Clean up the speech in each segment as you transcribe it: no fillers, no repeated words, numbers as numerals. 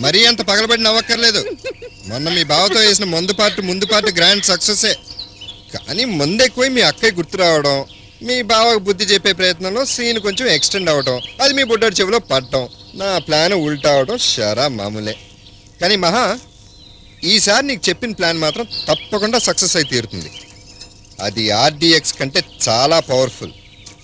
మరీ అంత పగలబడి నవ్వక్కర్లేదు. మొన్న మీ బావతో వేసిన ముందు పార్ట్ గ్రాండ్ సక్సెసే. కానీ ముందు ఎక్కువ మీ అక్కయ్య గుర్తు రావడం, మీ బావకు బుద్ధి చెప్పే ప్రయత్నంలో సీన్ కొంచెం ఎక్స్టెండ్ అవడం, అది మీ బుడ్డడి చెవిలో పడటం, నా ప్లాన్ ఉల్టా అవడం షరా మామూలే. కానీ మహా, ఈసారి నీకు చెప్పిన ప్లాన్ మాత్రం తప్పకుండా సక్సెస్ అయి తీరుతుంది. అది RDX కంటే చాలా పవర్ఫుల్.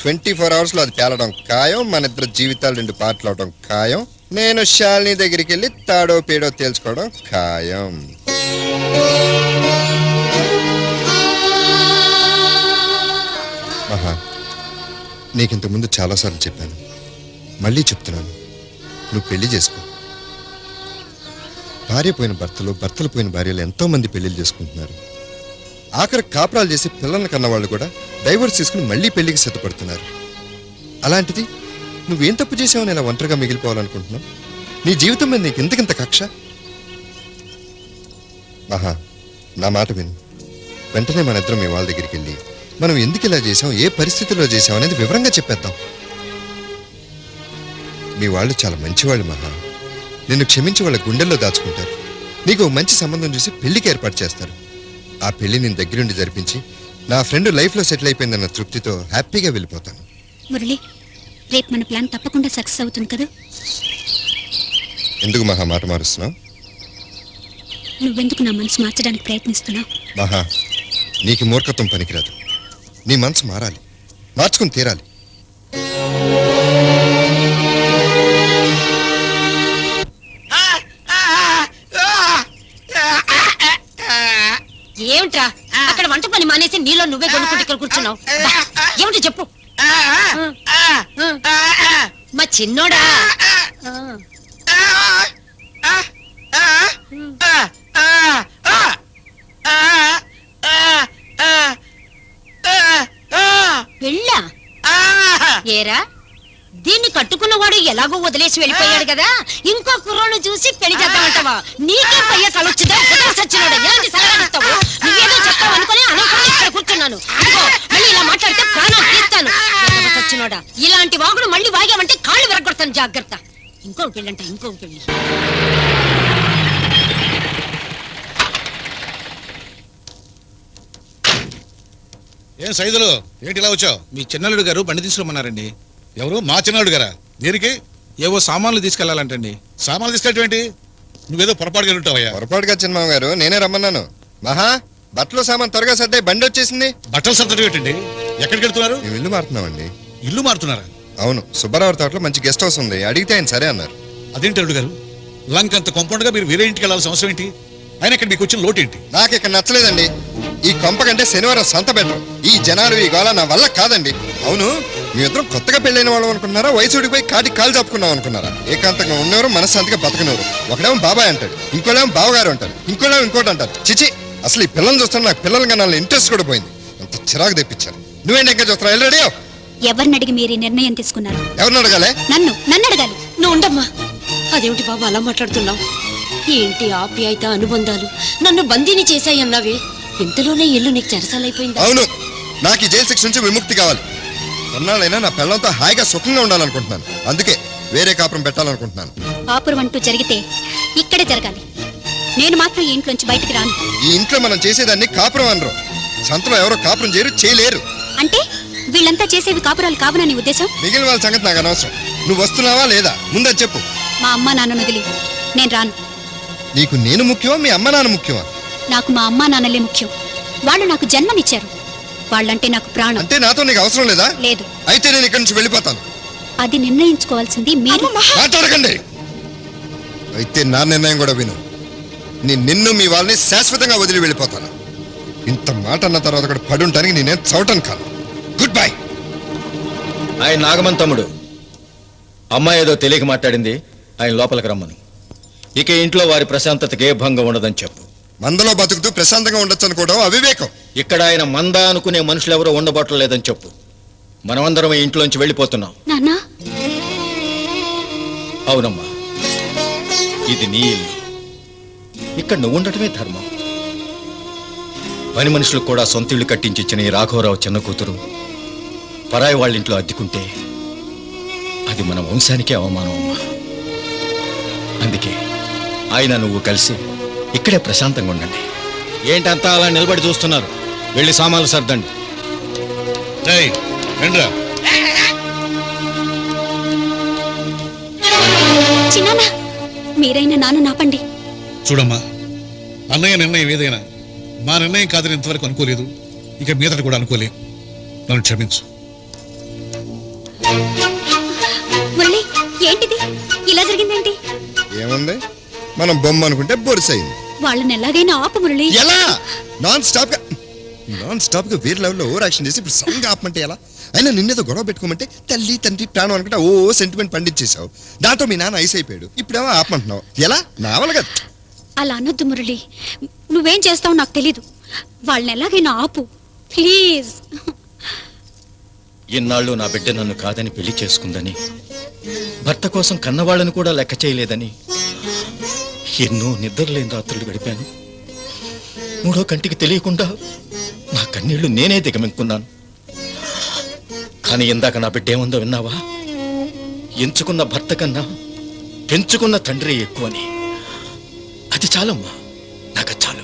24 అవర్స్లో అది పేలడం ఖాయం. మన ఇద్దరు జీవితాలు 2 పార్ట్లు అవడం ఖాయం. నేను శాలిని దగ్గరికి వెళ్ళి తాడో పేడో తేల్చుకోవడం ఖాయం. మహా, నీకింతకుముందు చాలాసార్లు చెప్పాను, మళ్ళీ చెప్తున్నాను, నువ్వు పెళ్లి చేసుకో. భార్య పోయిన భర్తలు పోయిన భార్యలు ఎంతోమంది పెళ్లిళ్ళు చేసుకుంటున్నారు. ఆఖరి కాపురాలు చేసి పిల్లల్ని కన్న వాళ్ళు కూడా డైవర్స్ తీసుకుని మళ్ళీ పెళ్లికి సిద్ధపడుతున్నారు. అలాంటిది నువ్వేం తప్పు చేసావని ఇలా ఒంటరిగా మిగిలిపోవాలనుకుంటున్నావు? నీ జీవితం మీద నీకు ఎందుకింత కక్ష? మహా, నా మాట విను. వెంటనే మన ఇద్దరం మీ వాళ్ళ దగ్గరికి వెళ్ళి మనం ఎందుకు ఇలా చేసాం, ఏ పరిస్థితుల్లో చేసాం అనేది వివరంగా చెప్పేద్దాం. మీ వాళ్ళు చాలా మంచివాళ్ళు మహా. నిన్ను క్షమించి వాళ్ళ గుండెల్లో దాచుకుంటారు. నీకు మంచి సంబంధం చూసి పెళ్లికి ఏర్పాటు చేస్తారు. ఆ పెళ్లి నేను దగ్గరుండి జరిపించి నా ఫ్రెండ్ లైఫ్లో సెటిల్ అయిపోయిందన్న తృప్తితో హ్యాపీగా వెళ్ళిపోతాను. మురళి, రేపు మన ప్లాన్ తప్పకుండా సక్సెస్ అవుతుంది కదా? ఎందుకు మహా మాట మారుస్తున్నావు? నువ్వెందుకు నా మనసు మార్చడానికి ప్రయత్నిస్తున్నావు? మహా, నీకు మూర్ఖత్వం పనికిరాదు. నీ మనసు మారాలి, మార్చుకుని తీరాలి. ఏమిట్రా అక్కడ వంట పని మానేసి నీలో నువ్వే కొనుక్కుంటే ఇక్కడ కూర్చున్నావు? ఏమిటి చెప్పు. మా చిన్నోడా పెళ్ళా? ఏరా, దీన్ని కట్టుకున్నవాడు ఎలాగో వదిలేసి వెళ్ళిపోయాడు కదా, ఇంకో కుర్రోను చూసి పెళ్లి చేద్దామంటావా? నీకే పయ్య కలొచ్చుదా? సచ్చినోడా, ఎలాంటి సలహాలు నువ్వేదో చెప్తావు అనుకుని అనుకుని ఇక్కడ కూర్చున్నాను. మళ్ళీ ఇలా మాట్లాడితే ప్రాణాలు తీస్తాను. సచ్చినోడా, ఇలాంటి వాగుడు మళ్ళీ వాగామంటే కాళ్ళు విరగొడతాను. జాగ్రత్త. ఇంకొక పెళ్ళంట, ఇంకొక పెళ్లి. ఏం సైదులు, ఏంటి ఇలా వచ్చావు? మీ చిన్నల్లుడు గారు బండి తీసుకురమ్మన్నారండి. ఎవరు? మా చిన్నాడు గారా? దేనికి? ఏవో సామాన్లు తీసుకెళ్లాలంటండి. సామాన్లు తీసుకెళ్ళటం? నువ్వేదో పొరపాటుగా ఉంటావయ్యా. పొరపాటుగా చిన్నమామ గారు, నేనే రమ్మన్నాను. మహా, బట్టలు సామాన్ త్వరగా సర్దాయి, బండి వచ్చేసింది. బట్టలు సర్దటం ఏంటండి? ఎక్కడికి వెళ్తున్నారు? మేము ఇల్లు మారుతున్నామండి. ఇల్లు మారుతున్నారా? అవును, సుబ్బారావు తోటలో మంచి గెస్ట్ హౌస్ ఉంది, అడిగితే ఆయన సరే అన్నారు. అదేంటి అల్లుడు గారు, లంకంత కాంపౌండ్ గా మీరు వేరే ఇంటికి వెళ్ళాల్సిన అవసరం ఏంటి? ఆయన ఇక్కడ మీకు వచ్చిన లోటు ఏంటి? నాకు ఇక్కడ నచ్చలేదండి. ఈ కొంప కంటే శనివారం సంత బెటర్. ఈ జనాలు ఈ గోళ నా వల్ల కాదండి. అవును, మీ ఇద్దరం కొత్తగా పెళ్ళైన వాళ్ళం అనుకున్నారా, వయసు ఊడిపోయి కాటికి కాలు చెప్పుకున్నాం అనుకున్నారా? ఏకాంతంగా ఉన్నవారు మనశ్శాంతిగా బతకనివారు. ఒకడేమో బాబాయ్ అంటాడు, ఇంకోలేమో బావగారు అంటారు, ఇంకోలేమో ఇంకోటి అంటారు. చిచి, అసలు ఈ పిల్లల్ని చూస్తాను నాకు పిల్లలు కన్నా ఇంట్రెస్ట్ కూడా పోయింది. అంత చిరాకు తెప్పించారు. నువ్వేంటి ఇంకా చూస్తావు? రెడీ? ఎవరిని అడిగి మీరు నిర్ణయం తీసుకున్నారు? ఎవరిని అడగాలి? నన్ను అడగాలి. నువ్వు ఉండమ్మా. అదేమిటి బాబు అలా మాట్లాడుతున్నావు? ఏంటి ఆప్యాయత, అనుబంధాలు నన్ను బందీని చేశాయన్నావే, ఇంతలోనే ఇల్లు నీకు చెరసాలైపోయింది. అవును, నాకు ఈ జైలు శిక్ష నుంచి విముక్తి కావాలి. కొన్నాళ్ళైనా నా పిల్లలతో హాయిగా సుఖంగా ఉండాలనుకుంటున్నాను. అందుకే వేరే కాపురం పెట్టాలనుకుంటున్నాను. కాపురం అంటూ జరిగితే ఇక్కడే జరగాలి. నేను మాత్రం ఈ ఇంట్లోంచి బయటికి రాను. ఈ ఇంట్లో మనం చేసేదాన్ని కాపురం అనరు. సంతలో ఎవరో కాపురం చేయలేరు. అంటే వీళ్ళంతా చేసేవి కాపురాలు కావునా నీ ఉద్దేశం? మిగిలిన వాళ్ళ సంగతి నాకు అనవసరం. నువ్వు వస్తున్నావా లేదా ముందని చెప్పు. మా అమ్మ నాన్న వదిలి నేను రాను. నీకు నేను ముఖ్యమా, మీ అమ్మ నాన్న ముఖ్యమా? నాకు మా అమ్మ నాన్నలే ముఖ్యం. వాళ్ళు నాకు జన్మనిచ్చారు. వాళ్ళంటే నాకు ప్రాణం. అంటే నాతో నీకు అవసరం లేదా? లేదు. అయితే నేను ఇక్కడి నుంచి వెళ్ళిపోతాను. అది నిర్ణయించుకోవాల్సింది మీరు. మాట్లాడకండి. అయితే నా నిర్ణయం కూడా విను. నిన్ను మీ వాళ్ళని శాశ్వతంగా వదిలి వెళ్ళిపోతాను. ఇంత మాట అన్న తర్వాత కూడా పడుంటానికి నేనేం చవటం కాదు. Good bye. ఆయన నాగమన్ తమ్ముడు. అమ్మాయి ఏదో తెలియక మాట్లాడింది, ఆయన లోపలికి రమ్మను. ఇక ఇంట్లో వారి ప్రశాంతతకి ఏ భంగం ఉండదని చెప్పు. మందలో బతుకుతూ ప్రశాంతంగా ఉండొచ్చు అనుకోవడం అవివేకం. ఇక్కడ ఆయన మంద అనుకునే మనుషులు ఎవరో ఉండబట్టలేదని చెప్పు. మనమందరం ఈ ఇంట్లోంచి వెళ్ళిపోతున్నాం. నాన్నా? అవునమ్మా, ఇది నీ ఇల్లు. ఇక్కడ నువ్వు ఉండటమే ధర్మం. పని మనుషులకు కూడా సొంత ఇల్లు కట్టించిన ఈ రాఘవరావు చిన్న కూతురు పరాయి వాళ్ళ ఇంట్లో అద్దెకుంటే అది మన వంశానికే అవమానం అమ్మా. అందుకే ఆయన నువ్వు కలిసి ఇక్కడే ప్రశాంతంగా ఉండండి. ఏంటంతా అలా నిలబడి చూస్తున్నారు? వెళ్ళి సామాన్లు సర్దండి. ఏయ్, రండిరా. చిన్నానా మీరైనా నాన్న నాపండి. చూడమ్మా, అన్నయ్య నిర్ణయం ఏదైనా మా నిర్ణయం కాదని ఇంతవరకు అనుకోలేదు, ఇక మీదట కూడా అనుకోలేం. నన్ను క్షమించు. మురళి ఏంటిది ఇలా జరిగిందేంటి? ఏముంది, మనం బొమ్మ అనుకుంటే బొరుసైంది. వాళ్ళని ఎలాగైనా ఆపు మురళి. ఎలా? నాన్ స్టాప్ గా వేరే లెవెల్లో ఓవర్ యాక్షన్ చేసి ఇప్పుడు సడన్గా ఆపమంటే ఎలా? అయినా నిన్నేదో గొడవ పెట్టుకోమంటే తల్లి తండ్రి ప్రాణం అనుకుంటే ఓ సెంటిమెంట్ పండించేశావు. దాంతో మీ నాన్న ఐస్ అయిపోయాడు. ఇప్పుడేమో ఆపమంటున్నావు. ఎలా? నావల్ కదా. అలా అనొద్దు మురళి, నువ్వేం చేస్తావు నాకు తెలీదు. వాళ్ళని ఎలాగైనా ఆపు ప్లీజ్. ఇన్నాళ్ళు నా బిడ్డ నన్ను కాదని పెళ్లి చేసుకుందని, భర్త కోసం కన్నవాళ్ళని కూడా లెక్క చేయలేదని ఎన్నో నిద్రలేని రాత్రులు గడిపాను. మూడో కంటికి తెలియకుండా నా కన్నీళ్లు నేనే దిగమింగుకున్నాను. కానీ ఇందాక నా బిడ్డ ఏముందో విన్నావా? ఎంచుకున్న భర్త కన్నా పెంచుకున్న తండ్రి ఎక్కువని. అది చాలమ్మా, నాకు చాలు.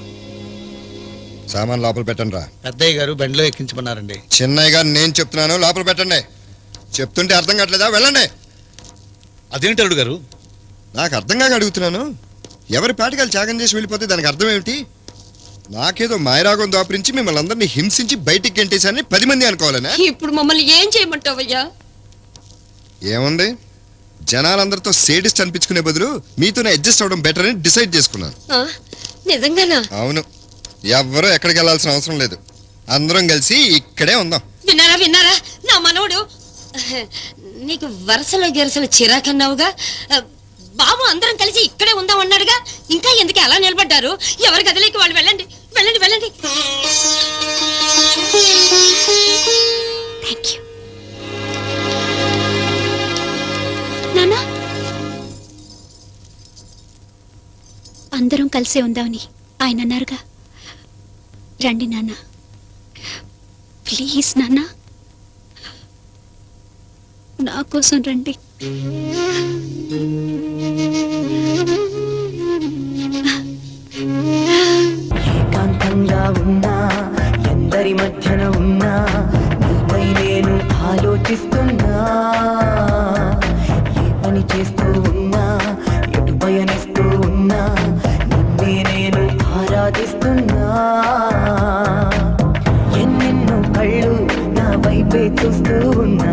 సామాన్ లోపల పెట్టండి రా. పెద్దయ్య గారు బండిలో ఎక్కించమన్నారండి. చిన్నయ్య గారు నేను చెప్తున్నాను, లోపల పెట్టండి. చెప్తుంటే అర్థం కావట్లేదా? వెళ్ళండి. అదేంటి అల్లుడు గారు? నాకు అర్థం కాక అడుగుతున్నాను. ఎవరి పాటికాలు త్యాగం చేసి వెళ్ళిపోతే దానికి అర్థం ఏమిటి? నాకేదో మాయరాగం దాపురించి మిమ్మల్ని అందరినీ హింసించి బయటికి గెంటేశారని 10 మంది అనుకోవాలనా? ఇప్పుడు మమ్మల్ని ఏం చేయమంటావయ్యా? ఏముంది, జనాలందరితో సేడిస్ట్ అనిపించుకునే బదులు మీతోనే అడ్జస్ట్ అవడం బెటర్ అని డిసైడ్ చేసుకున్నాను. నిజంగానా? అవును, ఎవ్వరూ ఎక్కడికి వెళ్ళాల్సిన అవసరం లేదు. అందరం కలిసి ఇక్కడే ఉందాం. విన్నారా నా మనవడు? నీకు వరుసలో గెరసలు చిరాకన్నావుగా. బాబు అందరం కలిసి ఇక్కడే ఉందాం అన్నాడుగా. ఇంకా ఎందుకు అలా నిలబడ్డారు? ఎవరి గదిలోకి వాళ్ళు వెళ్ళండి వెళ్ళండి వెళ్ళండి. థ్యాంక్ యూ నాన్న. అందరం కలిసే ఉందామని ఆయన అన్నారుగా. రండి నాన్న, ప్లీజ్ నాన్న, నా కోసం రండి. ఏకాంతంగా ఉన్నా, ఎందరి మధ్యన ఉన్నా, నీపై నేను ఆలోచిస్తున్నా. ఏ పని చేస్తూ ఉన్నా, ఎటు పయనిస్తూ ఉన్నా, నిన్నే నేను ఆరాధిస్తున్నా. ఎన్నెన్నో కళ్ళు నా వైపే చూస్తూ ఉన్నా.